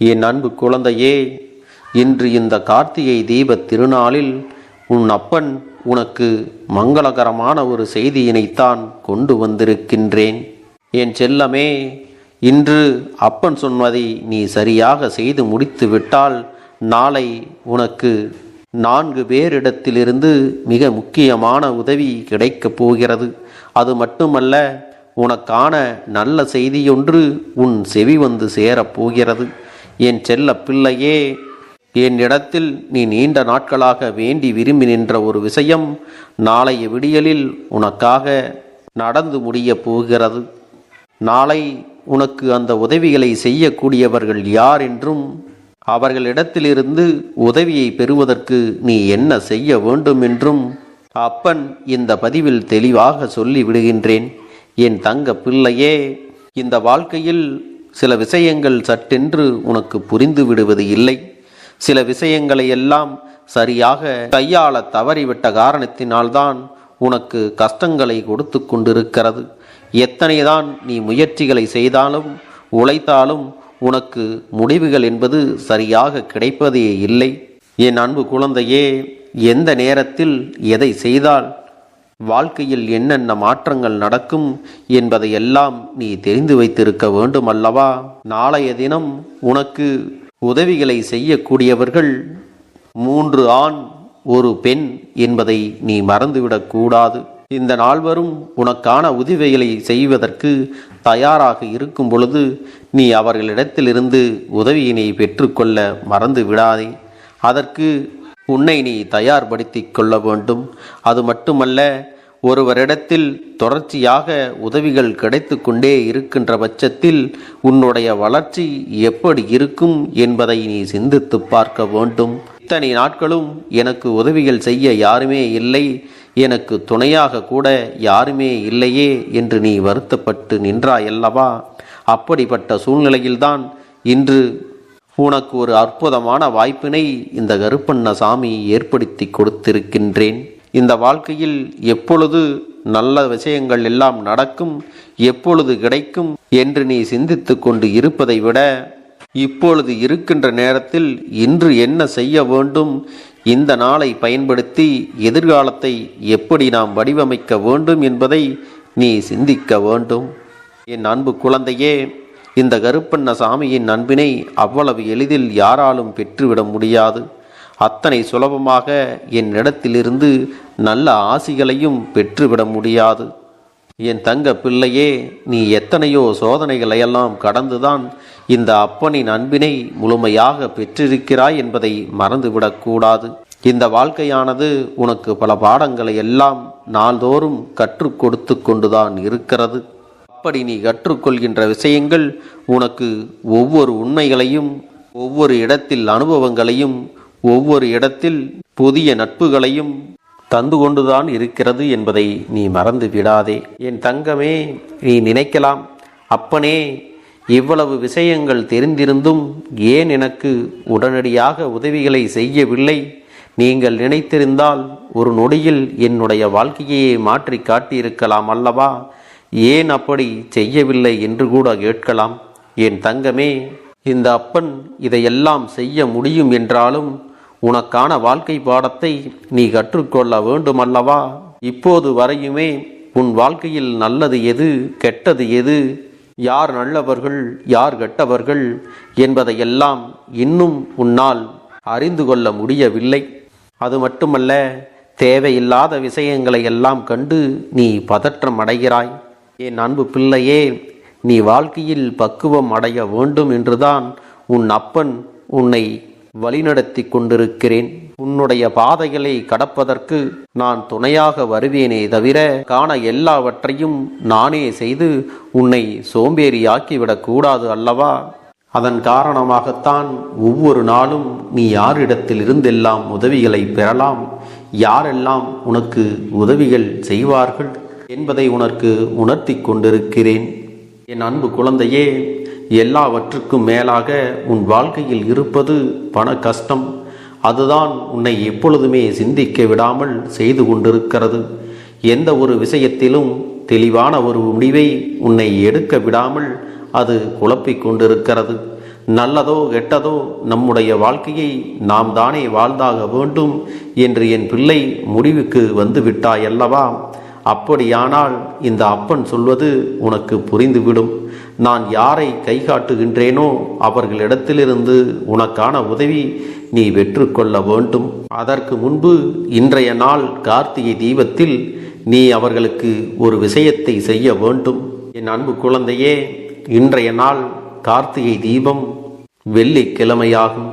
என் அன்பு குழந்தையே, இன்று இந்த கார்த்திகை தீபத் திருநாளில் உன் அப்பன் உனக்கு மங்களகரமான ஒரு செய்தியினைத்தான் கொண்டு வந்திருக்கின்றேன். என் செல்லமே, இன்று அப்பன் சொன்னதை நீ சரியாக செய்து முடித்து விட்டால் நாளை உனக்கு 4 பேரிடத்திலிருந்து மிக முக்கியமான உதவி கிடைக்கப் போகிறது. அது மட்டுமல்ல, உனக்கான நல்ல செய்தியொன்று உன் செவி வந்து சேரப்போகிறது. என் செல்ல பிள்ளையே, என்னிடத்தில் நீ நீண்ட நாட்களாக வேண்டி விரும்பி நின்ற ஒரு விஷயம் நாளைய விடியலில் உனக்காக நடந்து முடியப் போகிறது. நாளை உனக்கு அந்த உதவிகளை செய்யக்கூடியவர்கள் யார் என்றும் அவர்களிடத்திலிருந்து உதவியை பெறுவதற்கு நீ என்ன செய்ய வேண்டும் என்றும் அப்பன் இந்த பதிவில் தெளிவாக சொல்லி விடுகின்றேன். என் தங்க பிள்ளையே, இந்த வாழ்க்கையில் சில விஷயங்கள் சட்டென்று உனக்கு புரிந்து விடுவது இல்லை. சில விஷயங்களை எல்லாம் சரியாக கையாள தவறிவிட்ட காரணத்தினால்தான் உனக்கு கஷ்டங்களை கொடுத்து கொண்டிருக்கிறது. எத்தனைதான் நீ முயற்சிகளை செய்தாலும் உழைத்தாலும் உனக்கு முடிவுகள் என்பது சரியாக கிடைப்பதே இல்லை. என் அன்பு குழந்தையே, எந்த நேரத்தில் எதை செய்தால் வாழ்க்கையில் என்னென்ன மாற்றங்கள் நடக்கும் என்பதையெல்லாம் நீ தெரிந்து வைத்திருக்க வேண்டும் அல்லவா? நாளைய தினம் உனக்கு உதவிகளை செய்யக்கூடியவர்கள் 3 ஆண் 1 பெண் என்பதை நீ மறந்துவிடக்கூடாது. இந்த நால்வரும் உனக்கான உதவிகளை செய்வதற்கு தயாராக இருக்கும் பொழுது நீ அவர்களிடத்திலிருந்து உதவியினை பெற்றுக்கொள்ள மறந்து விடாதே. அதற்கு உன்னை நீ தயார்படுத்தி கொள்ள வேண்டும். அது மட்டுமல்ல, ஒருவரிடத்தில் தொடர்ச்சியாக உதவிகள் கிடைத்து கொண்டே இருக்கின்ற பட்சத்தில் உன்னுடைய வளர்ச்சி எப்படி இருக்கும் என்பதை நீ சிந்தித்து பார்க்க வேண்டும். இத்தனை நாட்களும் எனக்கு உதவிகள் செய்ய யாருமே இல்லை, எனக்கு துணையாக கூட யாருமே இல்லையே என்று நீ வருத்தப்பட்டு நின்றாயல்லவா? அப்படிப்பட்ட சூழ்நிலையில்தான் இன்று உனக்கு ஒரு அற்புதமான வாய்ப்பினை இந்த கருப்பண்ணசாமி ஏற்படுத்தி கொடுத்திருக்கின்றேன். இந்த வாழ்க்கையில் எப்பொழுது நல்ல விஷயங்கள் எல்லாம் நடக்கும், எப்பொழுது கிடைக்கும் என்று நீ சிந்தித்து கொண்டு இருப்பதை விட இப்பொழுது இருக்கின்ற நேரத்தில் இன்று என்ன செய்ய வேண்டும், இந்த நாளை பயன்படுத்தி எதிர்காலத்தை எப்படி நாம் வடிவமைக்க வேண்டும் என்பதை நீ சிந்திக்க வேண்டும். என் அன்பு குழந்தையே, இந்த கருப்பண்ணசாமியின் அன்பினை அவ்வளவு எளிதில் யாராலும் பெற்றுவிட முடியாது. அத்தனை சுலபமாக என்னிடத்திலிருந்து நல்ல ஆசிகளையும் பெற்றுவிட முடியாது. என் தங்க பிள்ளையே, நீ எத்தனையோ சோதனைகளையெல்லாம் கடந்துதான் இந்த அப்பனின் அன்பினை முழுமையாக பெற்றிருக்கிறாய் என்பதை மறந்துவிடக்கூடாது. இந்த வாழ்க்கையானது உனக்கு பல பாடங்களை எல்லாம் நாள்தோறும் கற்றுக் கொடுத்து கொண்டுதான் இருக்கிறது. அப்படி நீ கற்றுக்கொள்கின்ற விஷயங்கள் உனக்கு ஒவ்வொரு உண்மைகளையும், ஒவ்வொரு இடத்தில் அனுபவங்களையும், ஒவ்வொரு இடத்தில் புதிய நட்புகளையும் தந்து கொண்டுதான் இருக்கிறது என்பதை நீ மறந்து விடாதே. என் தங்கமே, நீ நினைக்கலாம், அப்பனே, இவ்வளவு விஷயங்கள் தெரிந்திருந்தும் ஏன் எனக்கு உடனடியாக உதவிகளை செய்யவில்லை? நீங்கள் நினைத்திருந்தால் ஒரு நொடியில் என்னுடைய வாழ்க்கையை மாற்றி காட்டியிருக்கலாம் அல்லவா? ஏன் அப்படி செய்யவில்லை என்று கூட கேட்கலாம். என் தங்கமே, இந்த அப்பன் இதையெல்லாம் செய்ய முடியும் என்றாலும் உனக்கான வாழ்க்கை பாடத்தை நீ கற்றுக்கொள்ள வேண்டுமல்லவா? இப்போது வரையுமே உன் வாழ்க்கையில் நல்லது எது, கெட்டது எது, யார் நல்லவர்கள் யார் கெட்டவர்கள் என்பதையெல்லாம் இன்னும் உன்னால் அறிந்து கொள்ள முடியவில்லை. அது மட்டுமல்ல, தேவையில்லாத விஷயங்களை எல்லாம் கண்டு நீ பதற்றம் அடைகிறாய். என் அன்பு பிள்ளையே, நீ வாழ்க்கையில் பக்குவம் அடைய வேண்டும் என்றுதான் உன் அப்பன் உன்னை வழிநடத்தி கொண்டிருக்கிறேன். உன்னுடைய பாதைகளை கடப்பதற்கு நான் துணையாக வருவேனே தவிர காண எல்லாவற்றையும் நானே செய்து உன்னை சோம்பேறியாக்கிவிடக் கூடாது அல்லவா? அதன் காரணமாகத்தான் ஒவ்வொரு நாளும் நீ யாரிடத்தில் இருந்தெல்லாம் உதவிகளை பெறலாம், யாரெல்லாம் உனக்கு உதவிகள் செய்வார்கள் என்பதை உனக்கு உணர்த்தி கொண்டிருக்கிறேன். என் அன்பு குழந்தையே, எல்லாவற்றுக்கும் மேலாக உன் வாழ்க்கையில் இருப்பது பண கஷ்டம். அதுதான் உன்னை எப்பொழுதுமே சிந்திக்க விடாமல் செய்து கொண்டிருக்கிறது. எந்த ஒரு விஷயத்திலும் தெளிவான ஒரு முடிவை உன்னை எடுக்க விடாமல் அது குழப்பிக் கொண்டிருக்கிறது. நல்லதோ கெட்டதோ நம்முடைய வாழ்க்கையை நாம் தானே வாழ்ந்தாக வேண்டும் என்று என் பிள்ளை முடிவுக்கு வந்து விட்டாயல்லவா? அப்படியானால் இந்த அப்பன் சொல்வது உனக்கு புரிந்துவிடும். நான் யாரை கை காட்டுகின்றேனோ அவர்களிடத்திலிருந்து உனக்கான உதவி நீ பெற்றுக்கொள்ள வேண்டும். அதற்கு முன்பு இன்றைய நாள் கார்த்திகை தீபத்தில் நீ அவர்களுக்கு ஒரு விஷயத்தை செய்ய வேண்டும். என் அன்பு குழந்தையே, இன்றைய நாள் கார்த்திகை தீபம் வெள்ளிக்கிழமையாகும்.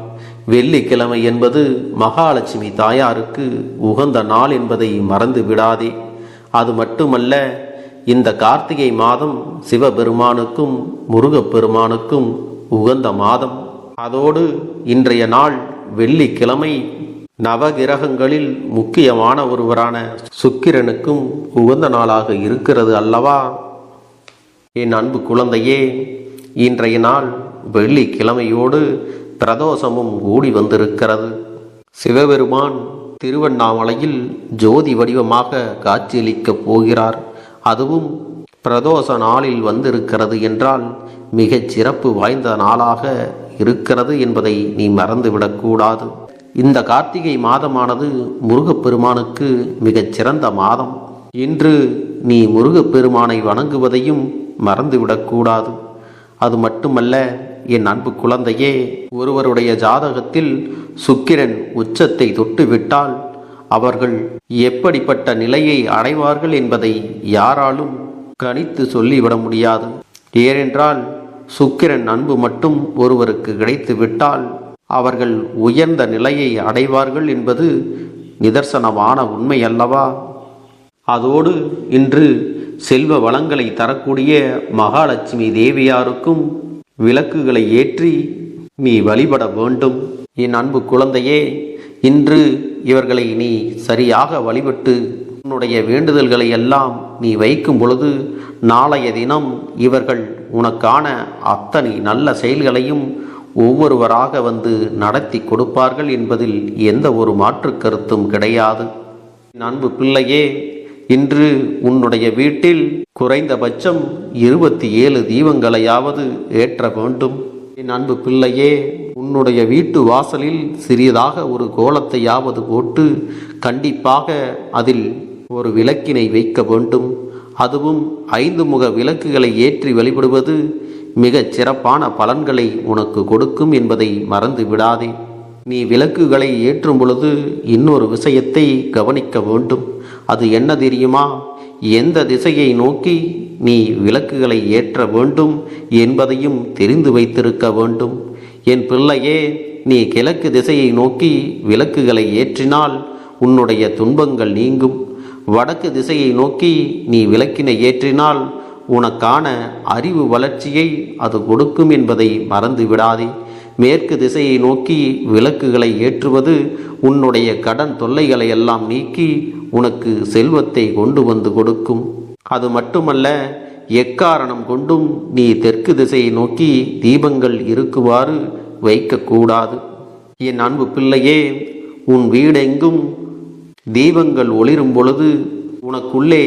வெள்ளிக்கிழமை என்பது மகாலட்சுமி தாயாருக்கு உகந்த நாள் என்பதை மறந்து விடாதே. அது மட்டுமல்ல, இந்த கார்த்திகை மாதம் சிவபெருமானுக்கும் முருகப்பெருமானுக்கும் உகந்த மாதம். அதோடு இன்றைய நாள் வெள்ளிக்கிழமை நவகிரகங்களில் முக்கியமான ஒருவரான சுக்கிரனுக்கும் உகந்த நாளாக இருக்கிறது அல்லவா? என் அன்பு குழந்தையே, இன்றைய நாள் வெள்ளிக்கிழமையோடு பிரதோஷமும் கூடி வந்திருக்கிறது. சிவபெருமான் திருவண்ணாமலையில் ஜோதி வடிவமாக காட்சியளிக்கப் போகிறார். அதுவும் பிரதோஷ நாளில் வந்திருக்கிறது என்றால் மிகச் சிறப்பு வாய்ந்த நாளாக இருக்கிறது என்பதை நீ மறந்துவிடக்கூடாது. இந்த கார்த்திகை மாதமானது முருகப்பெருமானுக்கு மிகச் சிறந்த மாதம். இன்று நீ முருகப்பெருமானை வணங்குவதையும் மறந்துவிடக்கூடாது. அது மட்டுமல்ல என் அன்பு குழந்தையே, ஒருவருடைய ஜாதகத்தில் சுக்கிரன் உச்சத்தை தொட்டுவிட்டால் அவர்கள் எப்படிப்பட்ட நிலையை அடைவார்கள் என்பதை யாராலும் கணித்து சொல்லிவிட முடியாது. ஏனென்றால் சுக்கிரன் அன்பு மட்டும் ஒருவருக்கு கிடைத்து விட்டால் அவர்கள் உயர்ந்த நிலையை அடைவார்கள் என்பது நிதர்சனமான உண்மை அல்லவா? அதோடு இன்று செல்வ வளங்களை தரக்கூடிய மகாலட்சுமி தேவியாருக்கும் விளக்குகளை ஏற்றி நீ வழிபட வேண்டும். என் அன்பு குழந்தையே, இன்று இவர்களை நீ சரியாக வழிபட்டு உன்னுடைய வேண்டுதல்களை எல்லாம் நீ வைக்கும் பொழுது நாளைய தினம் இவர்கள் உனக்கான அத்தனை நல்ல செயல்களையும் ஒவ்வொருவராக வந்து நடத்தி கொடுப்பார்கள் என்பதில் எந்த ஒரு மாற்று கருத்தும் கிடையாது. என் அன்பு பிள்ளையே, இன்று உன்னுடைய வீட்டில் குறைந்தபட்சம் 27 தீபங்களையாவது ஏற்ற வேண்டும். என் அன்பு பிள்ளையே, உன்னுடைய வீட்டு வாசலில் சிறியதாக ஒரு கோலத்தையாவது போட்டு கண்டிப்பாக அதில் ஒரு விளக்கினை வைக்க வேண்டும். அதுவும் 5 முக விளக்குகளை ஏற்றி வழிபடுவது மிகச் சிறப்பான பலன்களை உனக்கு கொடுக்கும் என்பதை மறந்து விடாதே. நீ விளக்குகளை ஏற்றும் பொழுது இன்னொரு விஷயத்தை கவனிக்க வேண்டும். அது என்ன தெரியுமா? எந்த திசையை நோக்கி நீ விளக்குகளை ஏற்ற வேண்டும் என்பதையும் தெரிந்து வைத்திருக்க வேண்டும். என் பிள்ளையே, நீ கிழக்கு திசையை நோக்கி விளக்குகளை ஏற்றினால் உன்னுடைய துன்பங்கள் நீங்கும். வடக்கு திசையை நோக்கி நீ விளக்கினை ஏற்றினால் உனக்கான அறிவு வளர்ச்சியை அது கொடுக்கும் என்பதை மறந்து விடாதே. மேற்கு திசையை நோக்கி விளக்குகளை ஏற்றுவது உன்னுடைய கடன் தொல்லைகளை எல்லாம் நீக்கி உனக்கு செல்வத்தை கொண்டு வந்து கொடுக்கும். அது மட்டுமல்ல, எக்காரணம் கொண்டும் நீ தெற்கு திசையை நோக்கி தீபங்கள் இருக்குமாறு வைக்கக்கூடாது. என் அன்பு பிள்ளையே, உன் வீடெங்கும் தீபங்கள் ஒளிரும் பொழுது உனக்குள்ளே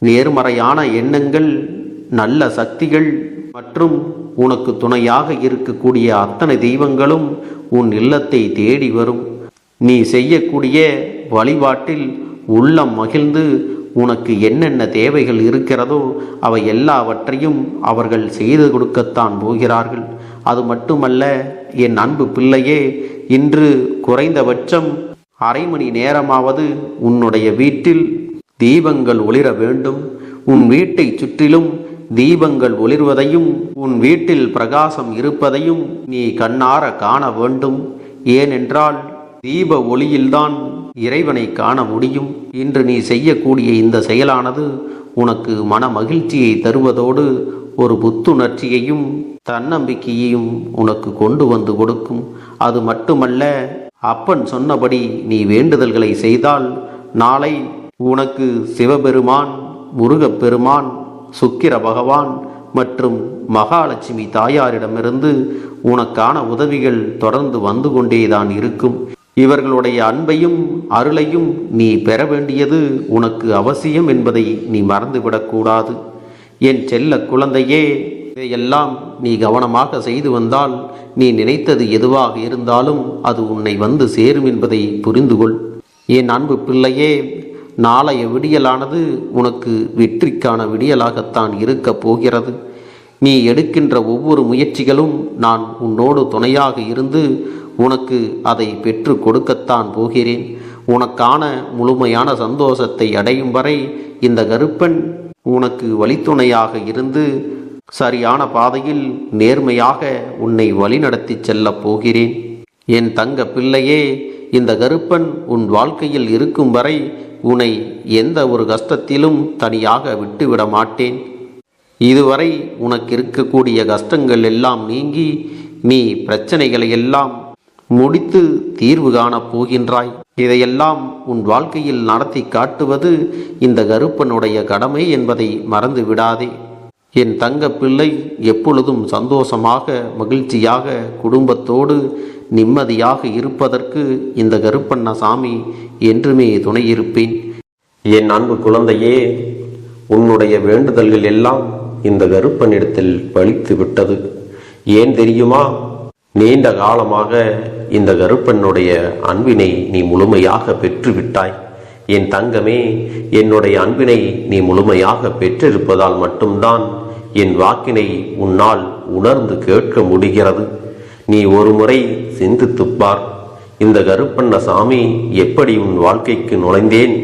நேர்மறையான எண்ணங்கள், நல்ல சக்திகள் மற்றும் உனக்கு துணையாக இருக்கக்கூடிய அத்தனை தெய்வங்களும் உன் இல்லத்தை தேடி வரும். நீ செய்யக்கூடிய வழிபாட்டில் உள்ளம் மகிழ்ந்து உனக்கு என்னென்ன தேவைகள் இருக்கிறதோ அவை எல்லாவற்றையும் அவர்கள் செய்து கொடுக்கத்தான் போகிறார்கள். அது மட்டுமல்ல என் அன்பு பிள்ளையே, இன்று குறைந்தபட்சம் அரை மணி நேரமாவது உன்னுடைய வீட்டில் தீபங்கள் ஒளிர வேண்டும். உன் வீட்டை சுற்றிலும் தீபங்கள் ஒளிர்வதையும் உன் வீட்டில் பிரகாசம் இருப்பதையும் நீ கண்ணார காண வேண்டும். ஏனென்றால் தீப ஒளியில்தான் இறைவனை காண முடியும். இன்று நீ செய்யக்கூடிய இந்த செயலானது உனக்கு மன மகிழ்ச்சியை தருவதோடு ஒரு புத்துணர்ச்சியையும் தன்னம்பிக்கையையும் உனக்கு கொண்டு வந்து கொடுக்கும். அது மட்டுமல்ல, அப்பன் சொன்னபடி நீ வேண்டுதல்களை செய்தால் நாளை உனக்கு சிவபெருமான், முருகப்பெருமான், சுக்கிர பகவான் மற்றும் மகாலட்சுமி தாயாரிடமிருந்து உனக்கான உதவிகள் தொடர்ந்து வந்து கொண்டேதான் இருக்கும். இவர்களுடைய அன்பையும் அருளையும் நீ பெற வேண்டியது உனக்கு அவசியம் என்பதை நீ மறந்துவிடக்கூடாது. என் செல்ல குழந்தையே, இதையெல்லாம் நீ கவனமாக செய்து வந்தால் நீ நினைத்தது எதுவாக இருந்தாலும் அது உன்னை வந்து சேரும் என்பதை புரிந்து கொள். என் அன்பு பிள்ளையே, நாளைய விடியலானது உனக்கு வெற்றிக்கான விடியலாகத்தான் இருக்கப் போகிறது. நீ எடுக்கின்ற ஒவ்வொரு முயற்சிகளும் நான் உன்னோடு துணையாக இருந்து உனக்கு அதை பெற்று கொடுக்கத்தான் போகிறேன். உனக்கான முழுமையான சந்தோஷத்தை அடையும் வரை இந்த கருப்பன் உனக்கு வழித்துணையாக இருந்து சரியான பாதையில் நேர்மையாக உன்னை வழிநடத்தி செல்லப் போகிறேன். என் தங்க பிள்ளையே, இந்த கருப்பன் உன் வாழ்க்கையில் இருக்கும் வரை உன்னை எந்த ஒரு கஷ்டத்திலும் தனியாக விட்டுவிட மாட்டேன். இதுவரை உனக்கு இருக்கக்கூடிய கஷ்டங்கள் எல்லாம் நீங்கி நீ பிரச்சனைகளை எல்லாம் முடித்து தீர்வு காணப் போகின்றாய். இதையெல்லாம் உன் வாழ்க்கையில் நடத்தி காட்டுவது இந்த கருப்பனுடைய கடமை என்பதை மறந்து விடாதே. என் தங்க பிள்ளை, எப்பொழுதும் சந்தோஷமாக மகிழ்ச்சியாக குடும்பத்தோடு நிம்மதியாக இருப்பதற்கு இந்த கருப்பண்ணசாமி என்றுமே துணையிருப்பேன். என் அன்பு குழந்தையே, உன்னுடைய வேண்டுதல்கள் எல்லாம் இந்த கருப்பனிடத்தில் பலித்து விட்டது. ஏன் தெரியுமா? நீண்ட காலமாக இந்த கருப்பனுடைய அன்பினை நீ முழுமையாக பெற்றுவிட்டாய். என் தங்கமே, என்னுடைய அன்பினை நீ முழுமையாக பெற்றிருப்பதால் மட்டும்தான் என் வாக்கினை உன்னால் உணர்ந்து கேட்க முடிகிறது. நீ ஒரு முறை சிந்தித்துப்பார். இந்த கருப்பண்ணசாமி எப்படி உன் வாழ்க்கைக்கு நுழைந்தேன்,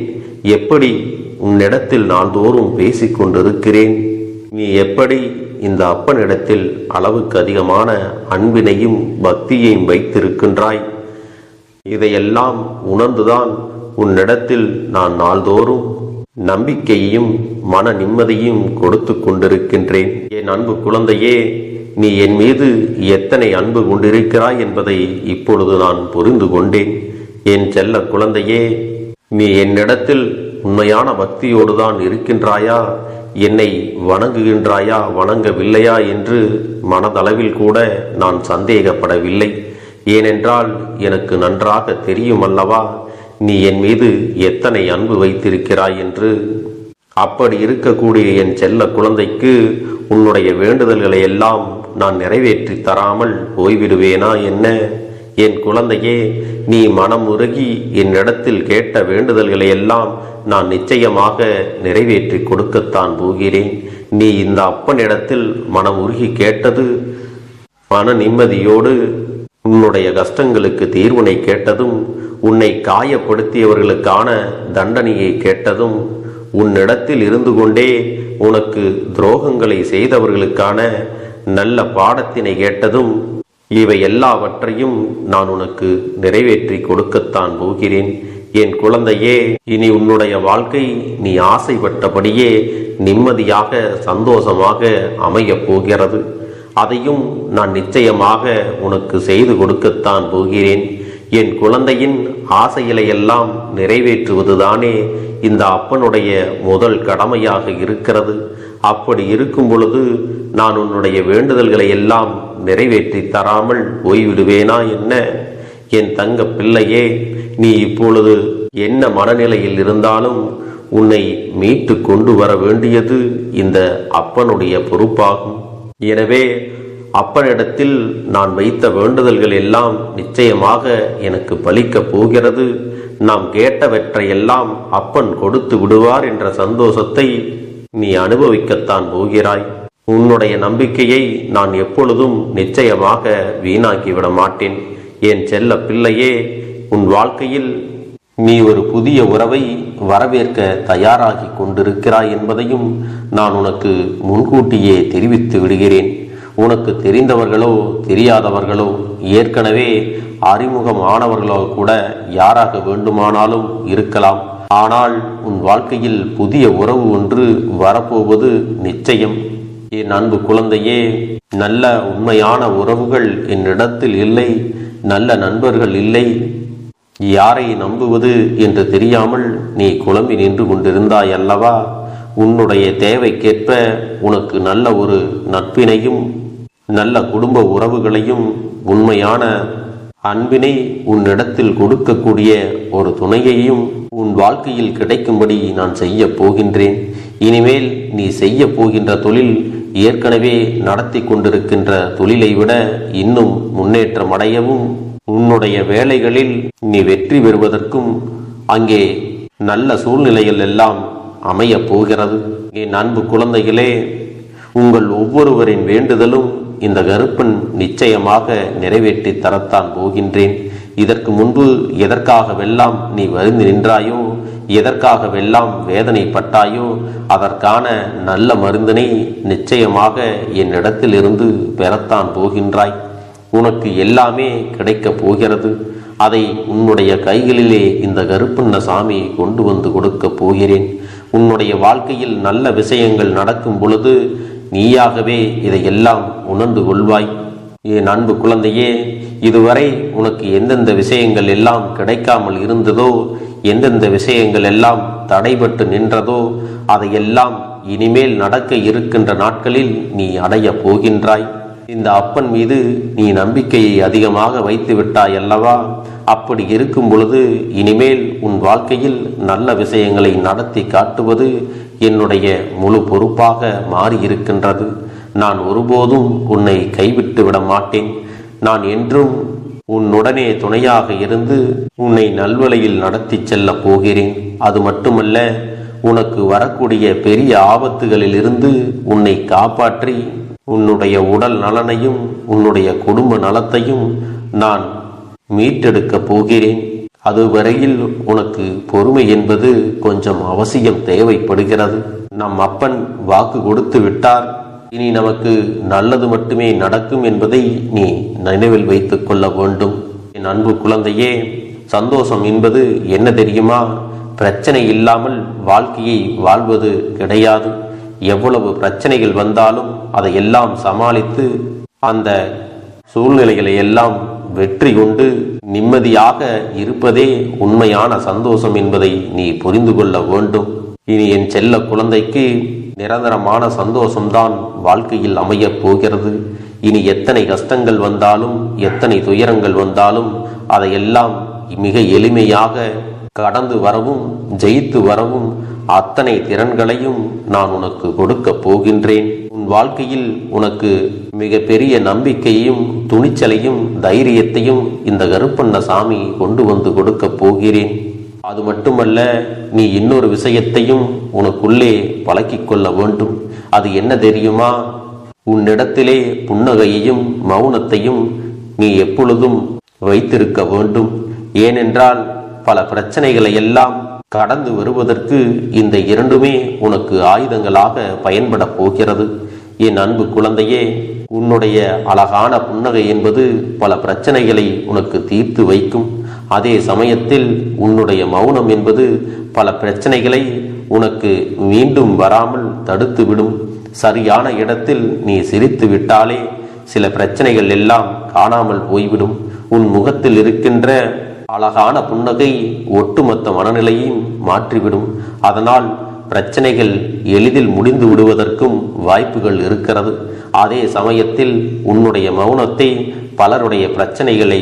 எப்படி உன்னிடத்தில் நாள்தோறும் பேசிக்கொண்டிருக்கிறேன், நீ எப்படி இந்த அப்பனிடத்தில் அளவுக்கு அதிகமான அன்பினையும் பக்தியையும் வைத்திருக்கின்றாய். இதையெல்லாம் உணர்ந்துதான் உன்னிடத்தில் நான் நாள்தோறும் நம்பிக்கையையும் மன நிம்மதியும் கொடுத்து கொண்டிருக்கின்றேன். என் அன்பு குழந்தையே, நீ என் மீது எத்தனை அன்பு கொண்டிருக்கிறாய் என்பதை இப்பொழுது நான் புரிந்து கொண்டேன். என் செல்ல குழந்தையே, நீ என்னிடத்தில் உண்மையான பக்தியோடு தான் இருக்கின்றாயா, என்னை வணங்குகின்றாயா வணங்கவில்லையா என்று மனதளவில் கூட நான் சந்தேகப்படவில்லை. ஏனென்றால் எனக்கு நன்றாக தெரியும் அல்லவா நீ என் மீது எத்தனை அன்பு வைத்திருக்கிறாய் என்று. அப்படி இருக்கக்கூடிய என் செல்ல குழந்தைக்கு உன்னுடைய வேண்டுதல்களை எல்லாம் நான் நிறைவேற்றி தராமல் போய்விடுவேனா என்ன? என் குழந்தையே, நீ மனம் உருகி என்னிடத்தில் கேட்ட வேண்டுதல்களை எல்லாம் நான் நிச்சயமாக நிறைவேற்றி கொடுக்கத்தான் போகிறேன். நீ இந்த அப்பனிடத்தில் மனம் உருகி கேட்டது, மன நிம்மதியோடு உன்னுடைய கஷ்டங்களுக்கு தீர்வினை கேட்டதும், உன்னை காயப்படுத்தியவர்களுக்கான தண்டனையை கேட்டதும், உன்னிடத்தில் இருந்து கொண்டே உனக்கு துரோகங்களை செய்தவர்களுக்கான நல்ல பாடத்தினை கேட்டதும், இவை எல்லாவற்றையும் நான் உனக்கு நிறைவேற்றி கொடுக்கத்தான் போகிறேன். என் குழந்தையே, இனி உன்னுடைய வாழ்க்கை நீ ஆசைப்பட்டபடியே நிம்மதியாக சந்தோஷமாக அமையப் போகிறது. அதையும் நான் நிச்சயமாக உனக்கு செய்து கொடுக்கத்தான் போகிறேன். என் குழந்தையின் ஆசைகளை எல்லாம் நிறைவேற்றுவதுதானே இந்த அப்பனுடைய முதல் கடமையாக இருக்கிறது. அப்படி இருக்கும் பொழுது நான் உன்னுடைய வேண்டுதல்களை எல்லாம் நிறைவேற்றி தராமல் போய்விடுவேனா என்ன? என் தங்க பிள்ளையே, நீ இப்பொழுது என்ன மனநிலையில் இருந்தாலும் உன்னை மீட்டு கொண்டு வர வேண்டியது இந்த அப்பனுடைய பொறுப்பாகும். எனவே அப்பனிடத்தில் நான் வைத்த வேண்டுதல்கள் எல்லாம் நிச்சயமாக எனக்கு பலிக்கப் போகிறது. நாம் கேட்டவற்றை எல்லாம் அப்பன் கொடுத்து விடுவார் என்ற சந்தோஷத்தை நீ அனுபவிக்கத்தான் போகிறாய். உன்னுடைய நம்பிக்கையை நான் எப்பொழுதும் நிச்சயமாக வீணாக்கிவிட மாட்டேன். என் செல்ல பிள்ளையே, உன் வாழ்க்கையில் நீ ஒரு புதிய உறவை வரவேற்க தயாராகி கொண்டிருக்கிறாய் என்பதையும் நான் உனக்கு முன்கூட்டியே தெரிவித்து விடுகிறேன். உனக்கு தெரிந்தவர்களோ தெரியாதவர்களோ ஏற்கனவே அறிமுகமானவர்களோ கூட யாராக வேண்டுமானாலும் இருக்கலாம். ஆனால் உன் வாழ்க்கையில் புதிய உறவு ஒன்று வரப்போவது நிச்சயம். என் அன்பு குழந்தையே, நல்ல உண்மையான உறவுகள் என்னிடத்தில் இல்லை, நல்ல நண்பர்கள் இல்லை. யாரை நம்புவது என்று தெரியாமல் நீ குழம்பி நின்று கொண்டிருந்தாய் அல்லவா? உன்னுடைய தேவைக்கேற்ப உனக்கு நல்ல ஒரு நட்பினையும் நல்ல குடும்ப உறவுகளையும் உண்மையான அன்பினை உன்னிடத்தில் கொடுக்கக்கூடிய ஒரு துணையையும் உன் வாழ்க்கையில் கிடைக்கும்படி நான் செய்ய போகின்றேன். இனிமேல் நீ செய்ய போகின்ற தொழில் ஏற்கனவே நடத்தி கொண்டிருக்கின்ற தொழிலை விட இன்னும் முன்னேற்றம் அடையவும், உன்னுடைய வேலைகளில் நீ வெற்றி பெறுவதற்கும் அங்கே நல்ல சூழ்நிலைகள் எல்லாம் அமையப் போகிறது. என் அன்பு குழந்தைகளே, உங்கள் ஒவ்வொருவரின் வேண்டுதலும் இந்த கருப்பன் நிச்சயமாக நிறைவேற்றி தரத்தான் போகின்றேன். இதற்கு முன்பு எதற்காகவெல்லாம் நீ வருந்தி நின்றாயோ, எதற்காகவெல்லாம் வேதனைப்பட்டாயோ, அதற்கான நல்ல மருந்தினை நிச்சயமாக என்னிடத்தில் இருந்து பெறத்தான் போகின்றாய். உனக்கு எல்லாமே கிடைக்கப் போகிறது. அதை உன்னுடைய கைகளிலே இந்த கருப்பண்ணசாமி கொண்டு வந்து கொடுக்கப் போகிறேன். உன்னுடைய வாழ்க்கையில் நல்ல விஷயங்கள் நடக்கும் பொழுது நீயாகவே இதையெல்லாம் உணர்ந்து கொள்வாய். என் அன்பு குழந்தையே, இதுவரை உனக்கு எந்தெந்த விஷயங்கள் எல்லாம் கிடைக்காமல் இருந்ததோ, எந்தெந்த விஷயங்கள் எல்லாம் தடைபட்டு நின்றதோ, அதையெல்லாம் இனிமேல் நடக்க இருக்கின்ற நாட்களில் நீ அடைய போகின்றாய். இந்த அப்பன் மீது நீ நம்பிக்கையை அதிகமாக வைத்து விட்டாய் அல்லவா? அப்படி இருக்கும் பொழுது இனிமேல் உன் வாழ்க்கையில் நல்ல விஷயங்களை நடத்தி காட்டுவது என்னுடைய முழு பொறுப்பாக மாறியிருக்கின்றது. நான் ஒருபோதும் உன்னை கைவிட்டு விட மாட்டேன். நான் என்றும் உன்னுடனே துணையாக இருந்து உன்னை நல்வழியில் நடத்தி செல்ல போகிறேன். அது மட்டுமல்ல, உனக்கு வரக்கூடிய பெரிய ஆபத்துகளில் இருந்து உன்னை காப்பாற்றி உன்னுடைய உடல் நலனையும் உன்னுடைய குடும்ப நலத்தையும் நான் மீட்டெடுக்கப் போகிறேன். அதுவரையில் உனக்கு பொறுமை என்பது கொஞ்சம் அவசியம் தேவைப்படுகிறது. நம் அப்பன் வாக்கு கொடுத்து விட்டார். இனி நமக்கு நல்லது மட்டுமே நடக்கும் என்பதை நீ நினைவில் வைத்துக் கொள்ள வேண்டும். என் அன்பு குழந்தையே, சந்தோஷம் என்பது என்ன தெரியுமா? பிரச்சனை இல்லாமல் வாழ்க்கையை வாழ்வது கிடையாது. எவ்வளவு பிரச்சனைகள் வந்தாலும் அதையெல்லாம் சமாளித்து அந்த சூழ்நிலைகளை எல்லாம் வெற்றி கொண்டு நிம்மதியாக இருப்பதே உண்மையான சந்தோஷம் என்பதை நீ புரிந்து கொள்ள வேண்டும். இனி என் செல்ல குழந்தைக்கு நிரந்தரமான சந்தோஷம்தான் வாழ்க்கையில் அமையப் போகிறது. இனி எத்தனை கஷ்டங்கள் வந்தாலும், எத்தனை துயரங்கள் வந்தாலும் அதையெல்லாம் மிக எளிமையாக கடந்து வரவும் ஜெயித்து வரவும் அத்தனை திறன்களையும் நான் உனக்கு கொடுக்க போகின்றேன். உன் வாழ்க்கையில் உனக்கு மிக பெரிய நம்பிக்கையையும் துணிச்சலையும் தைரியத்தையும் இந்த கருப்பண்ணசாமி கொண்டு வந்து கொடுக்க போகிறேன். அது மட்டுமல்ல, நீ இன்னொரு விஷயத்தையும் உனக்குள்ளே பழக்கிக் கொள்ள வேண்டும். அது என்ன தெரியுமா? உன்னிடத்திலே புன்னகையையும் மௌனத்தையும் நீ எப்பொழுதும் வைத்திருக்க வேண்டும். ஏனென்றால் பல பிரச்சனைகளை எல்லாம் கடந்து வருவதற்கு இந்த இரண்டுமே உனக்கு ஆயுதங்களாக பயன்பட போகிறது. என் அன்பு குழந்தையே, உன்னுடைய அழகான புன்னகை என்பது பல பிரச்சனைகளை உனக்கு தீர்த்து வைக்கும். அதே சமயத்தில் உன்னுடைய மௌனம் என்பது பல பிரச்சனைகளை உனக்கு மீண்டும் வராமல் தடுத்துவிடும். சரியான இடத்தில் நீ சிரித்து விட்டாலே சில பிரச்சனைகள் எல்லாம் காணாமல் போய்விடும். உன் முகத்தில் இருக்கின்ற அழகான புன்னகை ஒட்டுமொத்த மனநிலையையும் மாற்றிவிடும். அதனால் பிரச்சனைகள் எளிதில் முடிந்து விடுவதற்கும் வாய்ப்புகள் இருக்கிறது. அதே சமயத்தில் உன்னுடைய மௌனத்தை பலருடைய பிரச்சனைகளை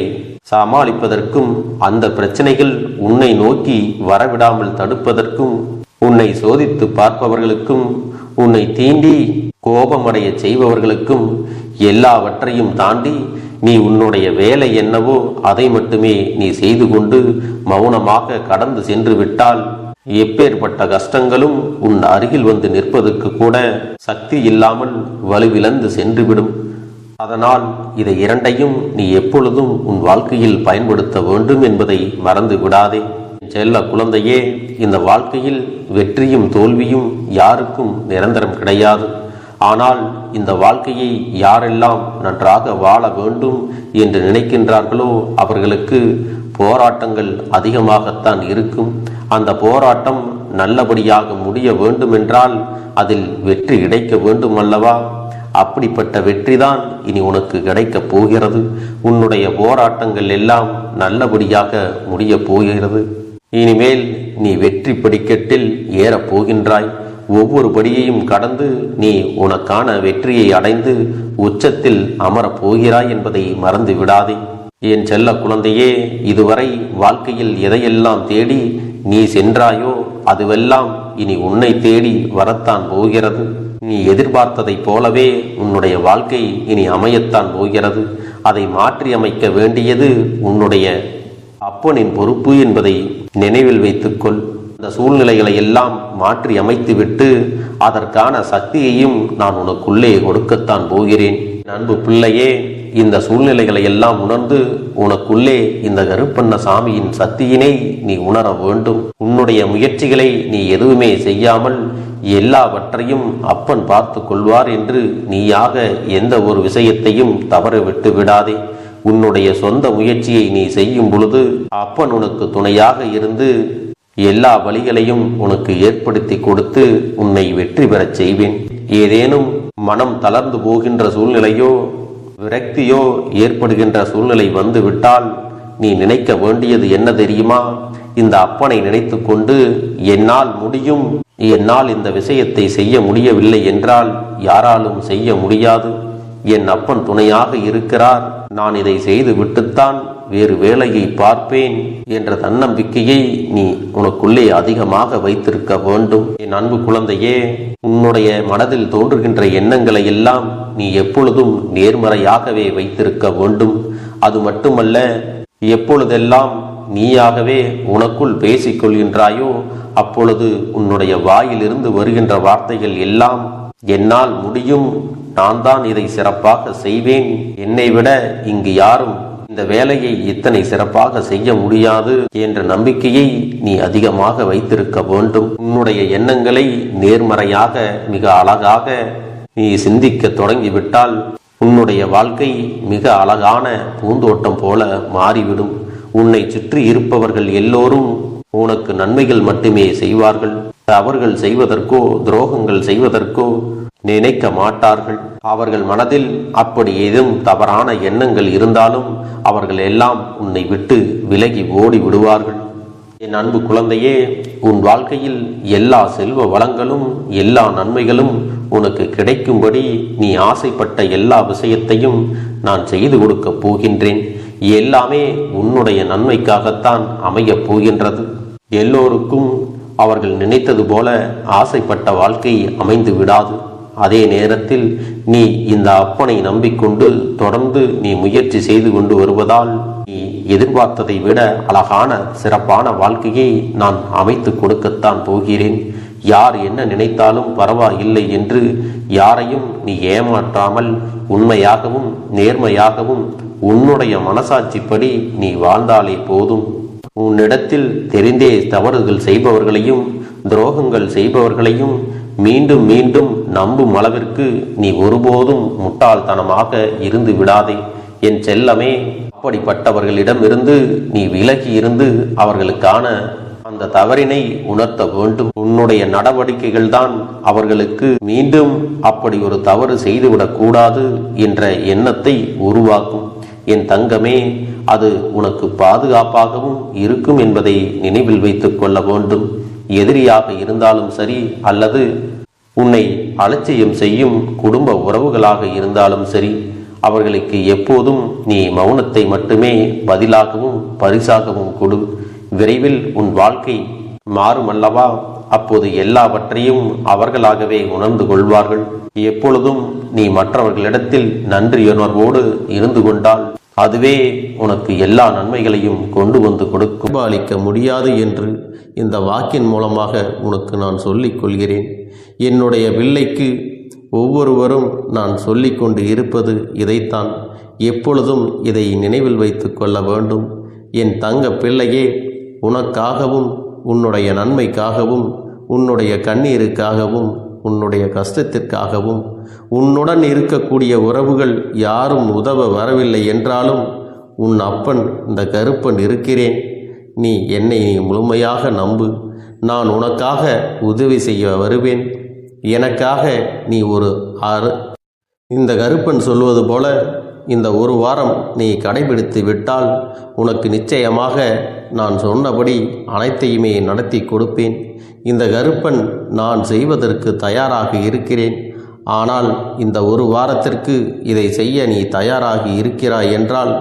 சமாளிப்பதற்கும், அந்த பிரச்சனைகள் உன்னை நோக்கி வரவிடாமல் தடுப்பதற்கும், உன்னை சோதித்து பார்ப்பவர்களுக்கும், உன்னை தீண்டி கோபமடைய செய்பவர்களுக்கும் எல்லாவற்றையும் தாண்டி நீ உன்னுடைய வேலை என்னவோ அதை மட்டுமே நீ செய்து கொண்டு மௌனமாக கடந்து சென்று விட்டால் எப்பேற்பட்ட கஷ்டங்களும் உன் அருகில் வந்து நிற்பதற்கு கூட சக்தி இல்லாமல் வலுவிழந்து சென்றுவிடும். அதனால் இதை இரண்டையும் நீ எப்பொழுதும் உன் வாழ்க்கையில் பயன்படுத்த வேண்டும் என்பதை மறந்து விடாதே. செல்ல குழந்தையே, இந்த வாழ்க்கையில் வெற்றியும் தோல்வியும் யாருக்கும் நிரந்தரம் கிடையாது. ஆனால் இந்த வாழ்க்கையை யாரெல்லாம் நன்றாக வாழ வேண்டும் என்று நினைக்கின்றார்களோ அவர்களுக்கு போராட்டங்கள் அதிகமாகத்தான் இருக்கும். அந்த போராட்டம் நல்லபடியாக முடிய வேண்டுமென்றால் அதில் வெற்றி கிடைக்க வேண்டும் அல்லவா? அப்படிப்பட்ட வெற்றிதான் இனி உனக்கு கிடைக்கப் போகிறது. உன்னுடைய போராட்டங்கள் எல்லாம் நல்லபடியாக முடிய போகிறது. இனிமேல் நீ வெற்றி படிக்கட்டில் ஏறப் போகின்றாய். ஒவ்வொரு படியையும் கடந்து நீ உனக்கான வெற்றியை அடைந்து உச்சத்தில் அமரப் போகிறாய் என்பதை மறந்து விடாதே. என் செல்ல குழந்தையே, இதுவரை வாழ்க்கையில் எதையெல்லாம் தேடி நீ சென்றாயோ அதுவெல்லாம் இனி உன்னை தேடி வரத்தான் போகிறது. நீ எதிர்பார்த்ததைப் போலவே உன்னுடைய வாழ்க்கை இனி அமையத்தான் போகிறது. அதை மாற்றி அமைக்க வேண்டியது உன்னுடைய அப்பனின் பொறுப்பு என்பதை நினைவில் வைத்துக்கொள். இந்த சூழ்நிலைகளை எல்லாம் மாற்றி அமைத்துவிட்டு அதற்கான சக்தியையும் நான் உனக்குள்ளே கொடுக்கத்தான் போகிறேன். அன்பு பிள்ளையே, இந்த சூழ்நிலைகளை எல்லாம் உணர்ந்து உனக்குள்ளே இந்த கருப்பண்ணசாமியின் சக்தியினை நீ உணர வேண்டும். உன்னுடைய முயற்சிகளை நீ எதுவுமே செய்யாமல் எல்லாவற்றையும் அப்பன் பார்த்து கொள்வார் என்று நீயாக எந்த ஒரு விஷயத்தையும் தவற விட்டு விடாதே. உன்னுடைய சொந்த முயற்சியை நீ செய்யும் பொழுது அப்பன் உனக்கு துணையாக இருந்து எல்லா வழிகளையும் உனக்கு ஏற்படுத்தி கொடுத்து உன்னை வெற்றி பெறச் செய்வேன். ஏதேனும் மனம் தளர்ந்து போகின்ற சூழ்நிலையோ விரக்தியோ ஏற்படுகின்ற சூழ்நிலை வந்து விட்டால் நீ நினைக்க வேண்டியது என்ன தெரியுமா? இந்த அப்பனை நினைத்து கொண்டு என்னால் முடியும், என்னால் இந்த விஷயத்தை செய்ய முடியவில்லை என்றால் யாராலும் செய்ய முடியாது, என் அப்பன் துணையாக இருக்கிறார், நான் இதை செய்து விட்டுத்தான் வேறு வேலையை பார்ப்பேன் என்ற தன்னம்பிக்கையை நீ உனக்குள்ளே அதிகமாக வைத்திருக்க வேண்டும். என் அன்பு குழந்தையே, உன்னுடைய மனதில் தோன்றுகின்ற எண்ணங்களை எல்லாம் நீ எப்பொழுதும் நேர்மறையாகவே வைத்திருக்க வேண்டும். அது மட்டுமல்ல, எப்பொழுதெல்லாம் நீயாகவே உனக்குள் பேசிக் கொள்கின்றாயோ அப்பொழுது உன்னுடைய வாயிலிருந்து வருகின்ற வார்த்தைகள் எல்லாம் என்னால் முடியும், நான் தான் இதை சிறப்பாக செய்வேன், என்னை விட இங்கு யாரும் இந்த வேலையை இத்தனை சிறப்பாக செய்ய முடியாது என்ற நம்பிக்கையை நீ அதிகமாக வைத்திருக்க வேண்டும். உன்னுடைய எண்ணங்களை நேர்மறையாக மிக அழகாக நீ சிந்திக்க தொடங்கிவிட்டால் உன்னுடைய வாழ்க்கை மிக அழகான பூந்தோட்டம் போல மாறிவிடும். உன்னை சுற்றி இருப்பவர்கள் எல்லோரும் உனக்கு நன்மைகள் மட்டுமே செய்வார்கள். அவர்கள் செய்வதற்கோ துரோகங்கள் செய்வதற்கோ நினைக்க மாட்டார்கள். அவர்கள் மனதில் அப்படி ஏதும் தவறான எண்ணங்கள் இருந்தாலும் அவர்கள் எல்லாம் உன்னை விட்டு விலகி ஓடி விடுவார்கள். என் அன்பு குழந்தையே, உன் வாழ்க்கையில் எல்லா செல்வ வளங்களும் எல்லா நன்மைகளும் உனக்கு கிடைக்கும்படி நீ ஆசைப்பட்ட எல்லா விஷயத்தையும் நான் செய்து கொடுக்கப் போகின்றேன். எல்லாமே உன்னுடைய நன்மைக்காகத்தான் அமையப் போகின்றது. எல்லோருக்கும் அவர்கள் நினைத்தது போல ஆசைப்பட்ட வாழ்க்கை அமைந்து விடாது. அதே நேரத்தில் நீ இந்த அப்பனை நம்பிக்கொண்டு தொடர்ந்து நீ முயற்சி செய்து கொண்டு வருவதால் நீ எதிர்பார்த்ததை விட அழகான சிறப்பான வாழ்க்கையை நான் அமைத்து கொடுக்கத்தான் போகிறேன். யார் என்ன நினைத்தாலும் பரவாயில்லை என்று யாரையும் நீ ஏமாற்றாமல் உண்மையாகவும் நேர்மையாகவும் உன்னுடைய மனசாட்சிப்படி நீ வாழ்ந்தாலே போதும். உன்னிடத்தில் தெரிந்தே தவறுகள் செய்பவர்களையும் துரோகங்கள் செய்பவர்களையும் மீண்டும் மீண்டும் நம்பும் அளவிற்கு நீ ஒருபோதும் முட்டாள்தனமாக இருந்து விடாதே. என் செல்லமே, அப்படிப்பட்டவர்களிடமிருந்து நீ விலகி இருந்து அவர்களுக்கான அந்த தவறினை உணர்த்த வேண்டும். உன்னுடைய நடவடிக்கைகள் தான் அவர்களுக்கு மீண்டும் அப்படி ஒரு தவறு செய்துவிடக் கூடாது என்ற எண்ணத்தை உருவாக்கும். என் தங்கமே, அது உனக்கு பாதுகாப்பாகவும் இருக்கும் என்பதை நினைவில் வைத்துக் கொள்ள வேண்டும். எதிரியாக இருந்தாலும் சரி அல்லது உன்னை அலட்சியம் செய்யும் குடும்ப உறவுகளாக இருந்தாலும் சரி, அவர்களுக்கு எப்போதும் நீ மௌனத்தை மட்டுமே பதிலாகவும் பரிசாகவும் கொடு. விரைவில் உன் வாழ்க்கை மாறுமல்லவா? அப்போது எல்லாவற்றையும் அவர்களாகவே உணர்ந்து கொள்வார்கள். எப்பொழுதும் நீ மற்றவர்களிடத்தில் நன்றியுணர்வோடு இருந்து கொண்டால் அதுவே உனக்கு எல்லா நன்மைகளையும் கொண்டு வந்து கொடுக்கும். அளிக்க முடியாது என்று இந்த வாக்கின் மூலமாக உனக்கு நான் சொல்லிக் கொள்கிறேன். என்னுடைய பிள்ளைக்கு ஒவ்வொருவரும் நான் சொல்லிக்கொண்டு இருப்பது இதைத்தான். எப்பொழுதும் இதை நினைவில் வைத்து கொள்ள வேண்டும். என் தங்க பிள்ளையே, உனக்காகவும் உன்னுடைய நன்மைக்காகவும் உன்னுடைய கண்ணீருக்காகவும் உன்னுடைய கஷ்டத்திற்காகவும் உன்னுடன் இருக்கக்கூடிய உறவுகள் யாரும் உதவ வரவில்லை என்றாலும் உன் அப்பன் இந்த கருப்பன் இருக்கிறேன். நீ என்னை முழுமையாக நம்பு. நான் உனக்காக உதவி செய்ய வருவேன். எனக்காக நீ இந்த கருப்பன் சொல்வது போல இந்த ஒரு வாரம் நீ கடைபிடித்து விட்டால் உனக்கு நிச்சயமாக நான் சொன்னபடி அனைத்தையுமே நடத்தி கொடுப்பேன். இந்த கருப்பன் நான் செய்வதற்கு தயாராக இருக்கிறேன். ஆனால் இந்த ஒரு வாரத்திற்கு இதை செய்ய நீ தயாராகி இருக்கிறாய் என்றால்,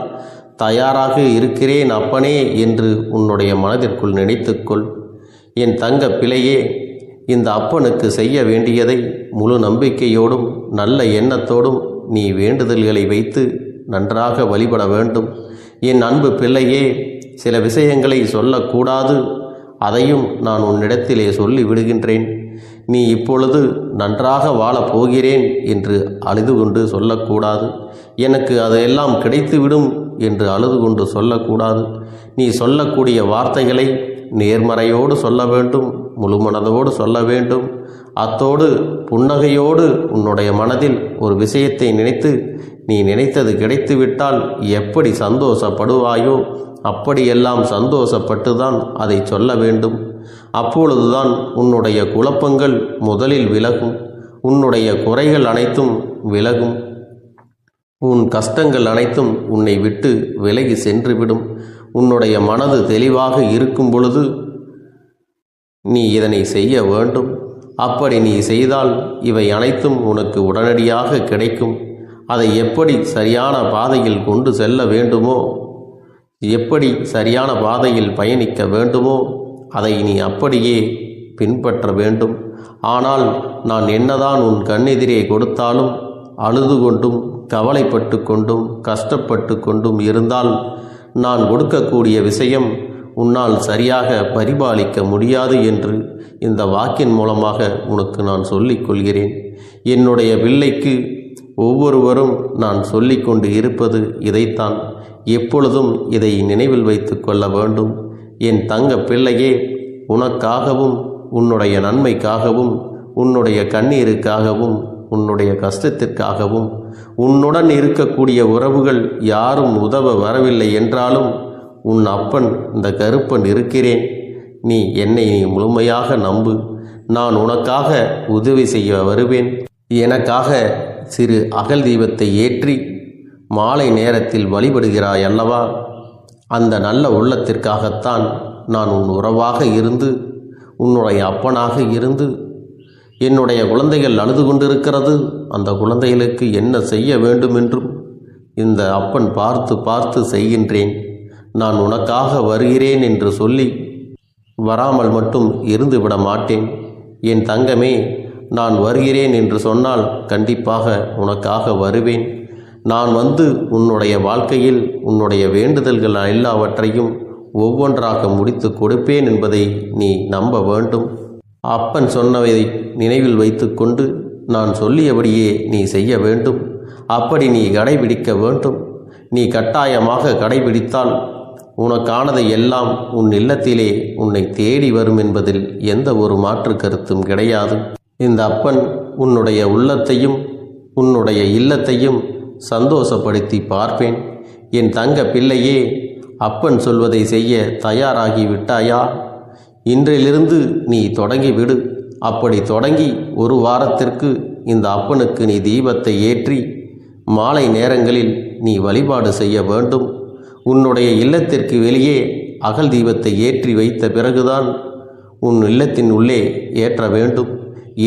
தயாராக இருக்கிறேன் அப்பனே என்று உன்னுடைய மனதிற்குள் நினைத்துக்கொள். என் தங்க பிள்ளையே, இந்த அப்பனுக்கு செய்ய வேண்டியதை முழு நம்பிக்கையோடும் நல்ல எண்ணத்தோடும் நீ வேண்டுதல்களை வைத்து நன்றாக வழிபட வேண்டும். என் அன்பு பிள்ளையே, சில விஷயங்களை சொல்லக்கூடாது, அதையும் நான் உன்னிடத்திலே சொல்லி விடுகின்றேன். நீ இப்பொழுது நன்றாக வாழப் போகிறேன் என்று அழுது கொண்டு சொல்லக்கூடாது. எனக்கு அதையெல்லாம் கிடைத்துவிடும் என்று அழுது கொண்டு சொல்லக்கூடாது. நீ சொல்லக்கூடிய வார்த்தைகளை நேர்மறையோடு சொல்ல வேண்டும், முழு மனதோடு சொல்ல வேண்டும். அத்தோடு புன்னகையோடு உன்னுடைய மனதில் ஒரு விஷயத்தை நினைத்து நீ நினைத்தது கிடைத்துவிட்டால் எப்படி சந்தோஷப்படுவாயோ அப்படியெல்லாம் சந்தோஷப்பட்டுதான் அதை சொல்ல வேண்டும். அப்பொழுதுதான் உன்னுடைய குழப்பங்கள் முதலில் விலகும், உன்னுடைய குறைகள் அனைத்தும் விலகும், உன் கஷ்டங்கள் அனைத்தும் உன்னை விட்டு விலகி சென்றுவிடும். உன்னுடைய மனது தெளிவாக இருக்கும் பொழுது நீ இதனை செய்ய வேண்டும். அப்படி நீ செய்தால் இவை அனைத்தும் உனக்கு உடனடியாக கிடைக்கும். அதை எப்படி சரியான பாதையில் கொண்டு செல்ல வேண்டுமோ, எப்படி சரியான பாதையில் பயணிக்க வேண்டுமோ அதை நீ அப்படியே பின்பற்ற வேண்டும். ஆனால் நான் என்னதான் உன் கண்ணெதிரே கொடுத்தாலும் அழுது கொண்டும் கவலைப்பட்டு கொண்டும் கஷ்டப்பட்டு கொண்டும் இருந்தால் நான் கொடுக்கக்கூடிய விஷயம் உன்னால் சரியாக பரிபாலிக்க முடியாது என்று இந்த வாக்கின் மூலமாக உனக்கு நான் சொல்லிக் கொள்கிறேன். என்னுடைய பிள்ளைக்கு ஒவ்வொருவரும் நான் சொல்லிக்கொண்டு இருப்பது இதைத்தான். எப்பொழுதும் இதை நினைவில் வைத்து கொள்ள வேண்டும். என் தங்க பிள்ளையே, உனக்காகவும் உன்னுடைய நன்மைக்காகவும் உன்னுடைய கண்ணீருக்காகவும் உன்னுடைய கஷ்டத்திற்காகவும் உன்னுடன் இருக்கக்கூடிய உறவுகள் யாரும் உதவ வரவில்லை என்றாலும் உன் அப்பன் இந்த கருப்பன் இருக்கிறேன். நீ என்னை முழுமையாக நம்பு. நான் உனக்காக உதவி செய்ய வருவேன். எனக்காக சிறு அகல் தீபத்தை ஏற்றி மாலை நேரத்தில் வழிபடுகிறாய் அல்லவா? அந்த நல்ல உள்ளத்திற்காகத்தான் நான் உன் உறவாக இருந்து உன்னுடைய அப்பனாக இருந்து என்னுடைய குழந்தைகள் அழுது கொண்டிருக்கிறது, அந்த குழந்தைகளுக்கு என்ன செய்ய வேண்டும் என்றும் இந்த அப்பன் பார்த்து பார்த்து செய்கின்றேன். நான் உனக்காக வருகிறேன் என்று சொல்லி வராமல் மட்டும் இருந்து விட மாட்டேன். என் தங்கமே, நான் வருகிறேன் என்று சொன்னால் கண்டிப்பாக உனக்காக வருவேன். நான் வந்து உன்னுடைய வாழ்க்கையில் உன்னுடைய வேண்டுதல்கள் எல்லாவற்றையும் ஒவ்வொன்றாக முடித்து கொடுப்பேன் என்பதை நீ நம்ப வேண்டும். அப்பன் சொன்னதை நினைவில் வைத்து கொண்டு நான் சொல்லியபடியே நீ செய்ய வேண்டும். அப்படி நீ கடைபிடிக்க வேண்டும். நீ கட்டாயமாக கடைபிடித்தால் உனக்கானதை எல்லாம் உன் இல்லத்திலே உன்னை தேடி வரும் என்பதில் எந்த ஒரு மாற்று கருத்தும் கிடையாது. இந்த அப்பன் உன்னுடைய உள்ளத்தையும் உன்னுடைய இல்லத்தையும் சந்தோஷப்படுத்தி பார்ப்பேன். என் தங்க பிள்ளையே, அப்பன் சொல்வதை செய்ய தயாராகி விட்டாயா? இன்றிலிருந்து நீ தொடங்கிவிடு. அப்படி தொடங்கி ஒரு வாரத்திற்கு இந்த அப்பனுக்கு நீ தீபத்தை ஏற்றி மாலை நேரங்களில் நீ வழிபாடு செய்ய வேண்டும். உன்னுடைய இல்லத்திற்கு வெளியே அகல் தீபத்தை ஏற்றி வைத்த பிறகுதான் உன் இல்லத்தின் உள்ளே ஏற்ற வேண்டும்.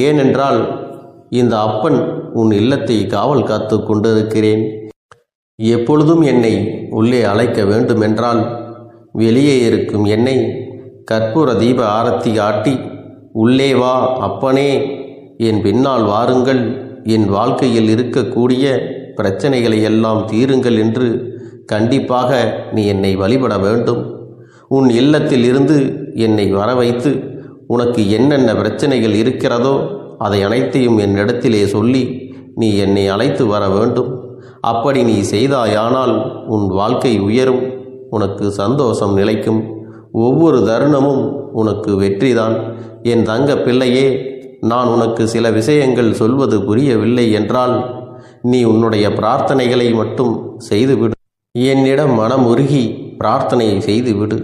ஏனென்றால் இந்த அப்பன் உன் இல்லத்தை காவல் காத்து கொண்டிருக்கிறேன். எப்பொழுதும் என்னை உள்ளே அழைக்க வேண்டுமென்றால் வெளியே இருக்கும் என்னை கற்பூர தீப ஆரத்தி ஆட்டி உள்ளே வா அப்பனே, என் பின்னால் வாருங்கள், என் வாழ்க்கையில் இருக்கக்கூடிய பிரச்சனைகளை எல்லாம் தீருங்கள் என்று கண்டிப்பாக நீ என்னை வழிபட வேண்டும். உன் இல்லத்தில் இருந்து என்னை வர வைத்து உனக்கு என்னென்ன பிரச்சனைகள் இருக்கிறதோ அதை அனைத்தையும் என்னிடத்திலே சொல்லி நீ என்னை அழைத்து வர வேண்டும். அப்படி நீ செய்தாயானால் உன் வாழ்க்கை உயரும், உனக்கு சந்தோஷம் நிலைக்கும், ஒவ்வொரு தருணமும் உனக்கு வெற்றிதான். என் தங்க பிள்ளையே, நான் உனக்கு சில விஷயங்கள் சொல்வது புரியவில்லை என்றால் நீ உன்னுடைய பிரார்த்தனைகளை மட்டும் செய்துவிடு. என்னிடம் மனமுருகி பிரார்த்தனை செய்துவிடு.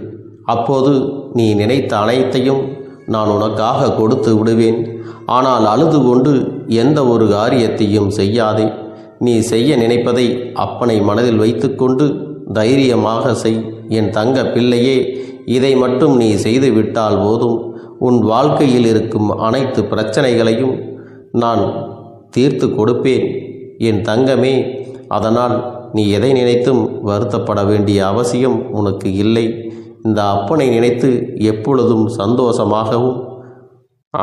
அப்போது நீ நினைத்த அனைத்தையும் நான் உனக்காக கொடுத்து விடுவேன். ஆனால் அழுது கொண்டு எந்த ஒரு காரியத்தையும் செய்யாதே. நீ செய்ய நினைப்பதை அப்பனை மனதில் வைத்துக்கொண்டு தைரியமாக செய். என் தங்க பிள்ளையே, இதை மட்டும் நீ செய்துவிட்டால் போதும். உன் வாழ்க்கையில் இருக்கும் அனைத்து பிரச்சனைகளையும் நான் தீர்த்து கொடுப்பேன் என் தங்கமே. அதனால் நீ எதை நினைத்தும் வருத்தப்பட வேண்டிய அவசியம் உனக்கு இல்லை. இந்த அப்பனை நினைத்து எப்பொழுதும் சந்தோஷமாகவும்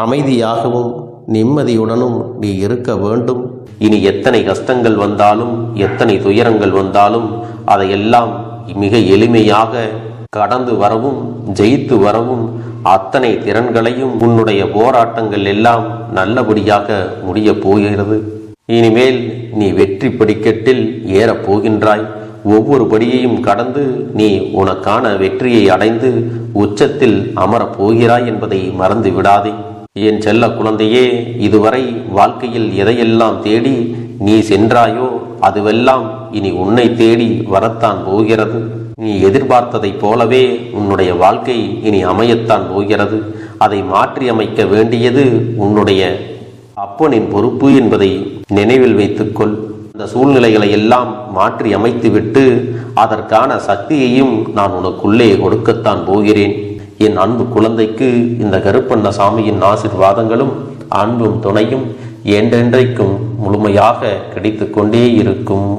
அமைதியாகவும் நிம்மதியுடனும் நீ இருக்க வேண்டும். இனி எத்தனை கஷ்டங்கள் வந்தாலும், எத்தனை துயரங்கள் வந்தாலும் அதையெல்லாம் மிக எளிமையாக கடந்து வரவும், ஜெயித்து வரவும் அத்தனை திறன்களையும் உன்னுடைய போராட்டங்கள் எல்லாம் நல்லபடியாக முடியப் போகிறது. இனிமேல் நீ வெற்றி படிக்கட்டில் ஏறப் போகின்றாய். ஒவ்வொரு படியையும் கடந்து நீ உனக்கான வெற்றியை அடைந்து உச்சத்தில் அமரப் போகிறாய் என்பதை மறந்து விடாதே. என் செல்ல குழந்தையே, இதுவரை வாழ்க்கையில் எதையெல்லாம் தேடி நீ சென்றாயோ அதுவெல்லாம் இனி உன்னை தேடி வரத்தான் போகிறது. நீ எதிர்பார்த்ததைப் போலவே உன்னுடைய வாழ்க்கை இனி அமையத்தான் போகிறது. அதை மாற்றி அமைக்க வேண்டியது உன்னுடைய அப்பனின் பொறுப்பு என்பதை நினைவில் வைத்துக்கொள். அந்த சூழ்நிலைகளை எல்லாம் மாற்றி அமைத்துவிட்டு அதற்கான சக்தியையும் நான் உனக்குள்ளே கொடுக்கத்தான் போகிறேன். என் அன்பு குழந்தைக்கு இந்த கருப்பண்ணசாமியின் ஆசீர்வாதங்களும் அன்பும் துணையும் என்றென்றைக்கும் முழுமையாக கிடைத்து கொண்டே இருக்கும்.